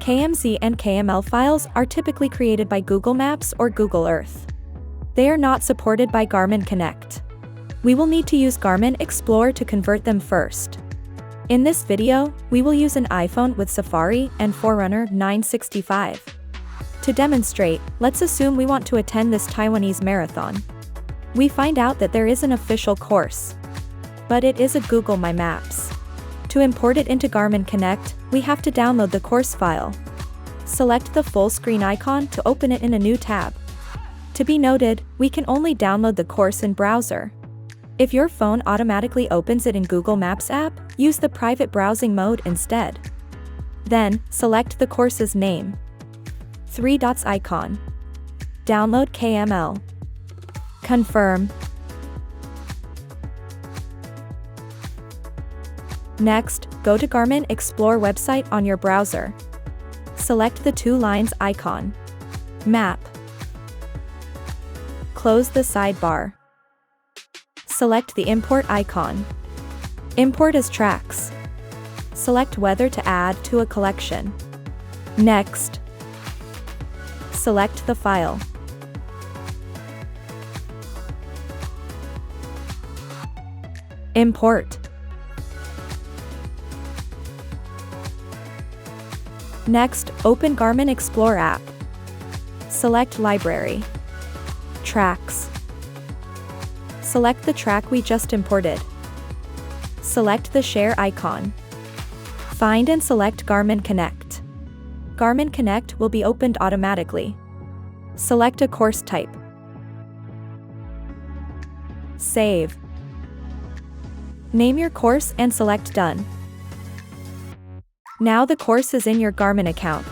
KMZ and KML files are typically created by Google Maps or Google Earth. They are not supported by Garmin Connect. We will need to use Garmin Explorer to convert them first. In this video, we will use an iPhone with Safari and Forerunner 965. To demonstrate, let's assume we want to attend this Taiwanese marathon. We find out that there is an official course, but it is a Google My Maps. To import it into Garmin Connect, we have to download the course file. Select the full screen icon to open it in a new tab. To be noted, we can only download the course in browser. If your phone automatically opens it in Google Maps app, use the private browsing mode instead. Then, select the course's name. 3 dots icon. Download KML. Confirm. Next, go to Garmin Explore website on your browser. Select the 2 lines icon. Map. Close the sidebar. Select the import icon. Import as tracks. Select whether to add to a collection. Next, select the file. Import. Next, open Garmin Explore app. Select Library. Tracks. Select the track we just imported. Select the share icon. Find and select Garmin Connect. Garmin Connect will be opened automatically. Select a course type. Save. Name your course and select Done. Now the course is in your Garmin account.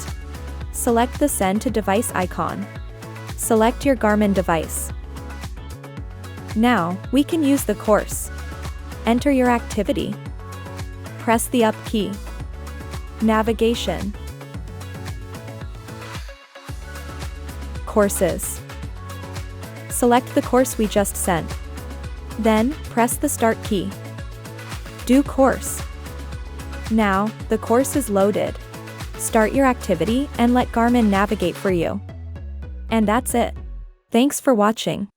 Select the Send to Device icon. Select your Garmin device. Now, we can use the course. Enter your activity. Press the Up key. Navigation. Courses. Select the course we just sent. Then, press the Start key. Do course. Now, the course is loaded. Start your activity and let Garmin navigate for you. And that's it. Thanks for watching.